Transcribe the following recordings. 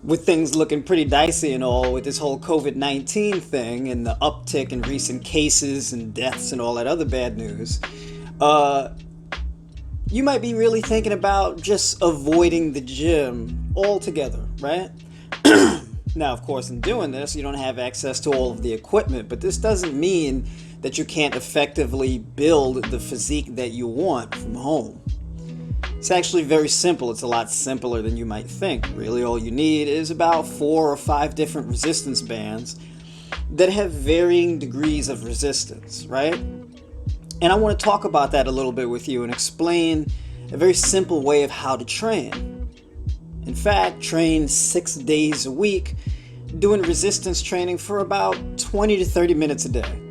with things looking pretty dicey and all with this whole COVID-19 thing and the uptick in recent cases and deaths and all that other bad news, uh, you might be really thinking about just avoiding the gym altogether, right? Now, of course, in doing this, you don't have access to all of the equipment, but this doesn't mean that you can't effectively build the physique that you want from home. It's actually very simple. It's a lot simpler than you might think. Really, all you need is about 4 or 5 different resistance bands that have varying degrees of resistance, right? And I want to talk about that a little bit with you and explain a very simple way of how to train. In fact, train 6 days a week, doing resistance training for about 20 to 30 minutes a day.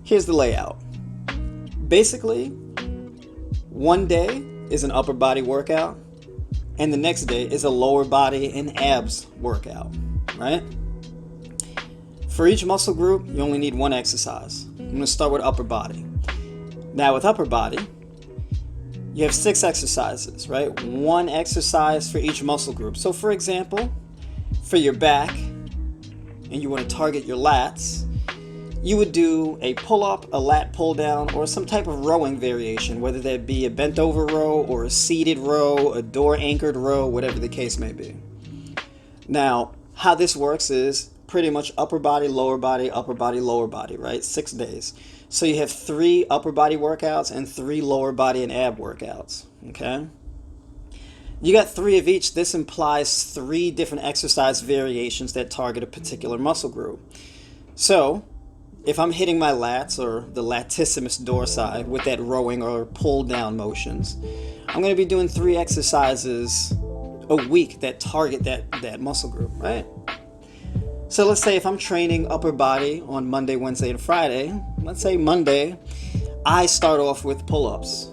Here's the layout. Basically, one day is an upper body workout, and the next day is a lower body and abs workout, right? For each muscle group, you only need one exercise. I'm going to start with upper body. Now, with upper body, you have 6 exercises, right? One exercise for each muscle group. So, for example, for your back, and you want to target your lats, you would do a pull-up, a lat pull-down, or some type of rowing variation, whether that be a bent-over row or a seated row, a door-anchored row, whatever the case may be. Now, how this works is pretty much upper body, lower body, lower body, right? 6 days. So you have 3 upper body workouts and 3 lower body and ab workouts, okay? You got 3 of each. This implies 3 different exercise variations that target a particular muscle group. So, if I'm hitting my lats or the latissimus dorsi with that rowing or pull down motions, I'm going to be doing 3 exercises a week that target that muscle group, right? So let's say if I'm training upper body on Monday, Wednesday, and Friday, let's say Monday, I start off with pull-ups.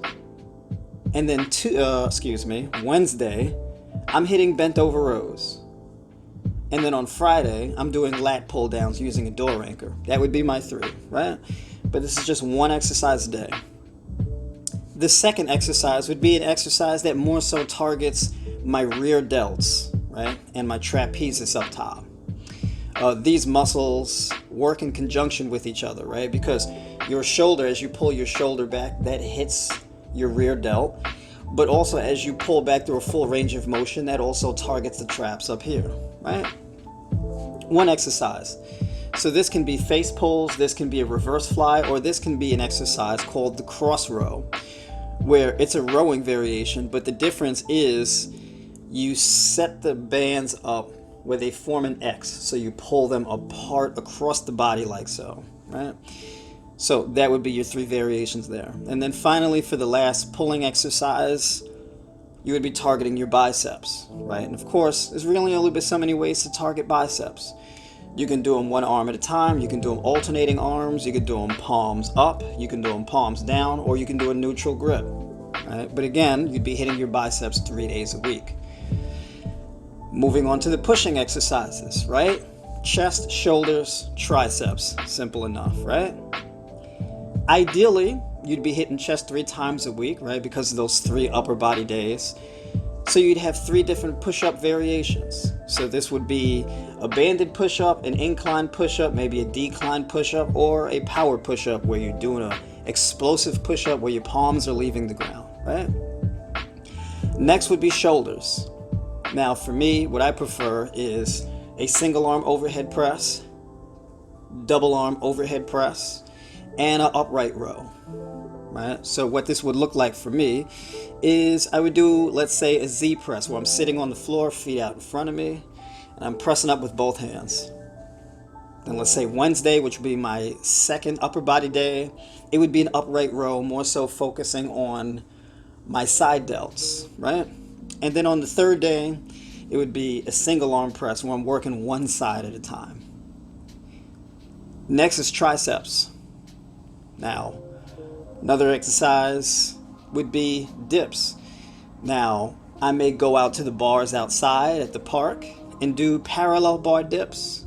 And then Wednesday, I'm hitting bent over rows. And then on Friday, I'm doing lat pull downs using a door anchor. That would be my 3, right? But this is just one exercise a day. The second exercise would be an exercise that more so targets my rear delts, right? And my trapezius up top. These muscles work in conjunction with each other, right? Because your shoulder, as you pull your shoulder back, that hits your rear delt. But also as you pull back through a full range of motion, that also targets the traps up here, right? One exercise. So this can be face pulls, this can be a reverse fly, or this can be an exercise called the cross row, where it's a rowing variation, but the difference is you set the bands up where they form an X, so you pull them apart across the body like so, right? So that would be your 3 variations there. And then finally, for the last pulling exercise, you would be targeting your biceps, right? And of course, there's really only so many ways to target biceps. You can do them one arm at a time, you can do them alternating arms, you can do them palms up, you can do them palms down, or you can do a neutral grip, right? But again, you'd be hitting your biceps 3 days a week. Moving on to the pushing exercises, right? Chest, shoulders, triceps. Simple enough, right? Ideally, you'd be hitting chest 3 times a week, right? Because of those 3 upper body days. So you'd have 3 different push-up variations. So this would be a banded push-up, an incline push-up, maybe a decline push-up, or a power push-up where you're doing an explosive push-up where your palms are leaving the ground, right? Next would be shoulders. Now for me, what I prefer is a single arm overhead press, double arm overhead press, and an upright row, right? So what this would look like for me is I would do, let's say, a Z press where I'm sitting on the floor, feet out in front of me, and I'm pressing up with both hands. Then let's say Wednesday, which would be my second upper body day, it would be an upright row, more so focusing on my side delts, right? And then on the third day, it would be a single arm press where I'm working one side at a time. Next is triceps. Now, another exercise would be dips. Now, I may go out to the bars outside at the park and do parallel bar dips,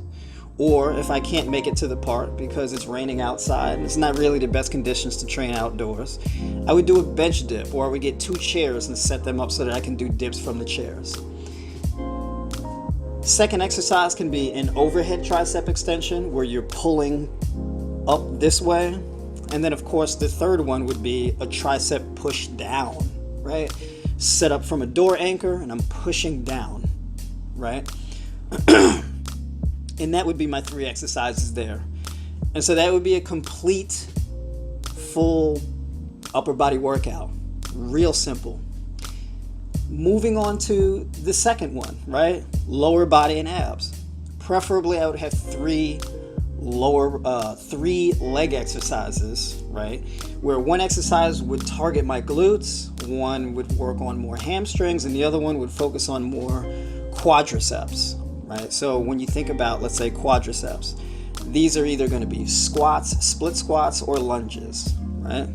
Or if I can't make it to the park because it's raining outside and it's not really the best conditions to train outdoors, I would do a bench dip, or I would get 2 chairs and set them up so that I can do dips from the chairs. Second exercise can be an overhead tricep extension where you're pulling up this way. And then of course the third one would be a tricep push down, right? Set up from a door anchor and I'm pushing down, right? And that would be my 3 exercises there. And so that would be a complete, full upper body workout. Real simple. Moving on to the second one, right? Lower body and abs. Preferably I would have 3 leg exercises, right? Where one exercise would target my glutes, one would work on more hamstrings, and the other one would focus on more quadriceps. Right? So when you think about, let's say, quadriceps, these are either going to be squats, split squats, or lunges, right?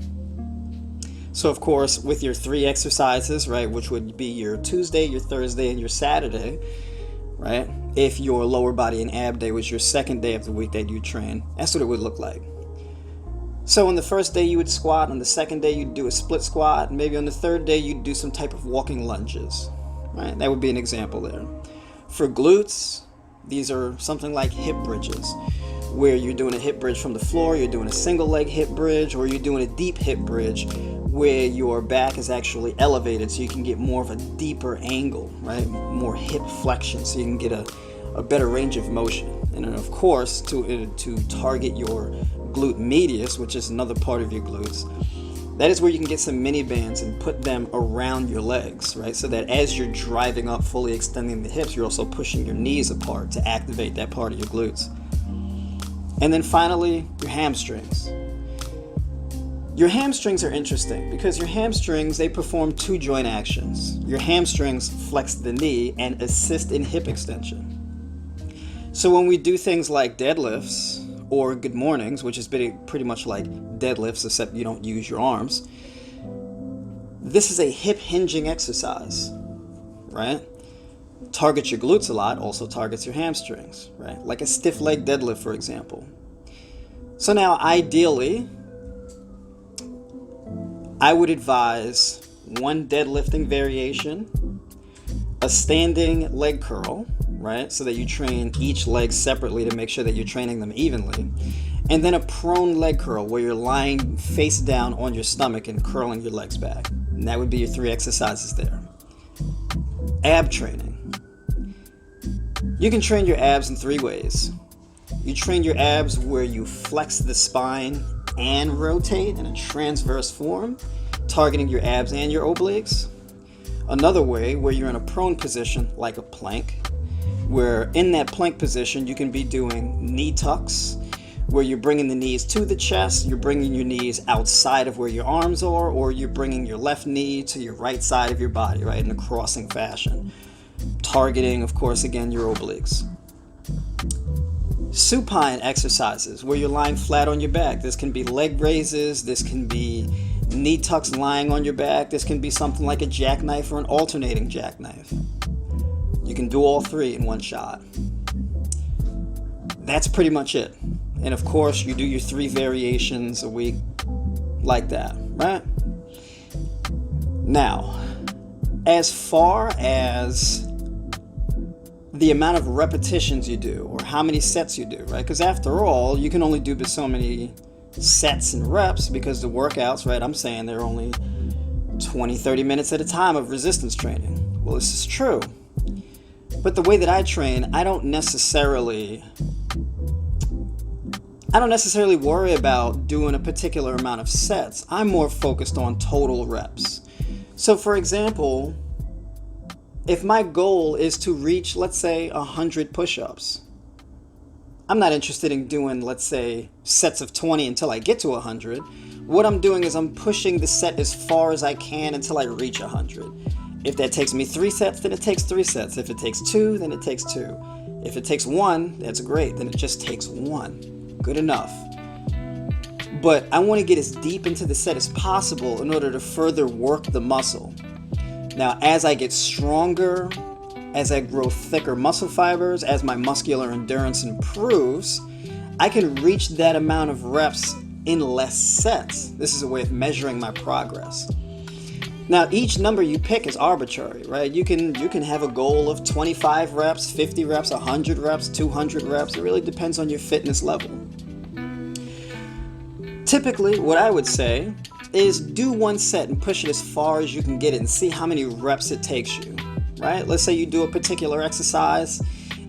So of course, with your 3 exercises, right, which would be your Tuesday, your Thursday, and your Saturday, right? If your lower body and ab day was your second day of the week that you train, that's what it would look like. So on the first day you would squat, on the second day you'd do a split squat, and maybe on the third day you'd do some type of walking lunges, right? That would be an example there. For glutes, these are something like hip bridges, where you're doing a hip bridge from the floor, you're doing a single leg hip bridge, or you're doing a deep hip bridge where your back is actually elevated so you can get more of a deeper angle, right? More hip flexion so you can get a better range of motion. And then of course, to target your glute medius, which is another part of your glutes, that is where you can get some mini bands and put them around your legs, right? So that as you're driving up, fully extending the hips, you're also pushing your knees apart to activate that part of your glutes. And then finally, your hamstrings. Your hamstrings are interesting because your hamstrings, they perform 2 joint actions. Your hamstrings flex the knee and assist in hip extension. So when we do things like deadlifts, or good mornings, which is pretty much like deadlifts, except you don't use your arms. This is a hip hinging exercise, right? Targets your glutes a lot, also targets your hamstrings, right? Like a stiff leg deadlift, for example. So now, ideally, I would advise 1 deadlifting variation, a standing leg curl, right? So that you train each leg separately to make sure that you're training them evenly. And then a prone leg curl where you're lying face down on your stomach and curling your legs back. And that would be your 3 exercises there. Ab training. You can train your abs in 3 ways. You train your abs where you flex the spine and rotate in a transverse form, targeting your abs and your obliques. Another way where you're in a prone position like a plank, where in that plank position you can be doing knee tucks, where you're bringing the knees to the chest, you're bringing your knees outside of where your arms are, or you're bringing your left knee to your right side of your body, right, in a crossing fashion. Targeting, of course, again, your obliques. Supine exercises, where you're lying flat on your back. This can be leg raises, this can be knee tucks lying on your back, this can be something like a jackknife or an alternating jackknife. You can do all 3 in one shot. That's pretty much it. And of course, you do your 3 variations a week like that, right? Now, as far as the amount of repetitions you do or how many sets you do, right? Because after all, you can only do so many sets and reps because the workouts, right, I'm saying they're only 20, 30 minutes at a time of resistance training. Well, this is true. But the way that I train, I don't necessarily worry about doing a particular amount of sets. I'm more focused on total reps. So for example, if my goal is to reach, let's say, 100 push-ups, I'm not interested in doing, let's say, sets of 20 until I get to 100. What I'm doing is I'm pushing the set as far as I can until I reach 100. If that takes me 3 sets, then it takes 3 sets. If it takes 2, then it takes 2. If it takes 1, that's great. Then it just takes 1. Good enough. But I want to get as deep into the set as possible in order to further work the muscle. Now, as I get stronger, as I grow thicker muscle fibers, as my muscular endurance improves, I can reach that amount of reps in less sets. This is a way of measuring my progress. Now, each number you pick is arbitrary, right? You can have a goal of 25 reps, 50 reps, 100 reps, 200 reps. It really depends on your fitness level. Typically, what I would say is do one set and push it as far as you can get it and see how many reps it takes you, right? Let's say you do a particular exercise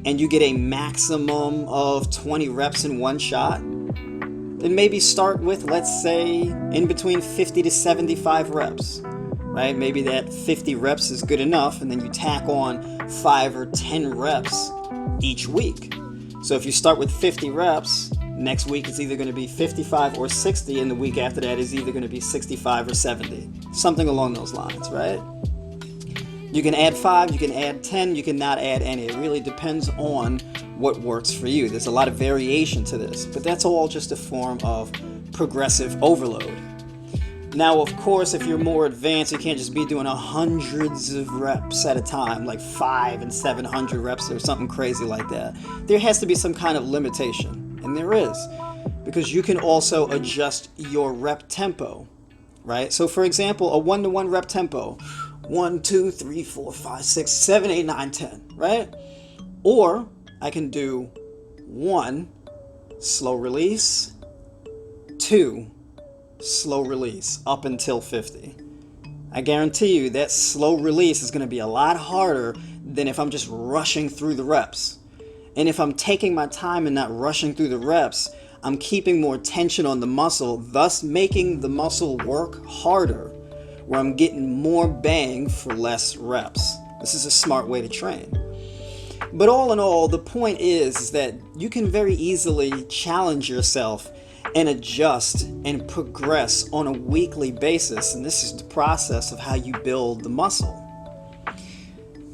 and you get a maximum of 20 reps in one shot. Then maybe start with, let's say, in between 50 to 75 reps, right? Maybe that 50 reps is good enough, and then you tack on 5 or 10 reps each week. So if you start with 50 reps, next week it's either going to be 55 or 60, and the week after that is either going to be 65 or 70. Something along those lines, right? You can add 5, you can add 10, you can not add any. It really depends on what works for you. There's a lot of variation to this, but that's all just a form of progressive overload. Now, of course, if you're more advanced, you can't just be doing hundreds of reps at a time, like 500 and 700 reps or something crazy like that. There has to be some kind of limitation, and there is, because you can also adjust your rep tempo, right? So for example, a 1-to-1 rep tempo, 1, 2, 3, 4, 5, 6, 7, 8, 9, 10, right? Or I can do 1, slow release, 2, slow release, up until 50. I guarantee you that slow release is going to be a lot harder than if I'm just rushing through the reps. And if I'm taking my time and not rushing through the reps, I'm keeping more tension on the muscle, thus making the muscle work harder, where I'm getting more bang for less reps. This is a smart way to train. But all in all, the point is that you can very easily challenge yourself and adjust and progress on a weekly basis. And this is the process of how you build the muscle.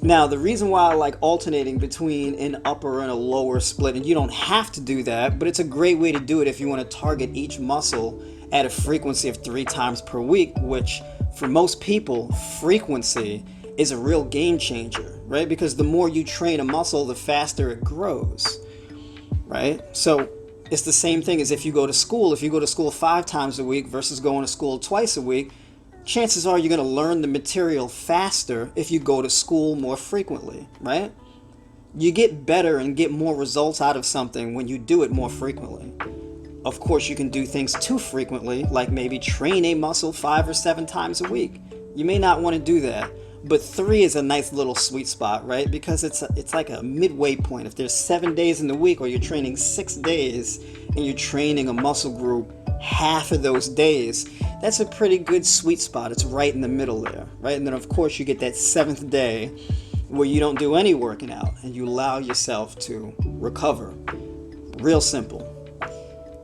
Now, the reason why I like alternating between an upper and a lower split, and you don't have to do that, but it's a great way to do it if you want to target each muscle at a frequency of 3 times per week, which for most people, frequency is a real game changer, right? Because the more you train a muscle, the faster it grows, right? So it's the same thing as if you go to school. If you go to school 5 times a week versus going to school twice a week, chances are you're going to learn the material faster if you go to school more frequently, right? You get better and get more results out of something when you do it more frequently. Of course, you can do things too frequently, like maybe train a muscle 5 or 7 times a week. You may not want to do that, but 3 is a nice little sweet spot, right? Because it's like a midway point. If there's 7 days in the week, or you're training 6 days, and you're training a muscle group half of those days, that's a pretty good sweet spot. It's right in the middle there, right? And then of course you get that 7th day where you don't do any working out and you allow yourself to recover. Real simple.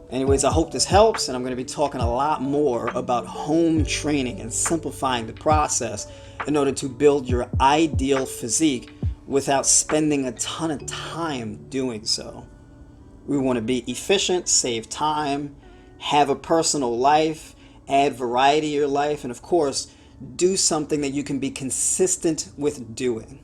Anyways, I hope this helps, and I'm going to be talking a lot more about home training and simplifying the process in order to build your ideal physique without spending a ton of time doing so. We want to be efficient, save time, have a personal life, add variety to your life, and of course, do something that you can be consistent with doing.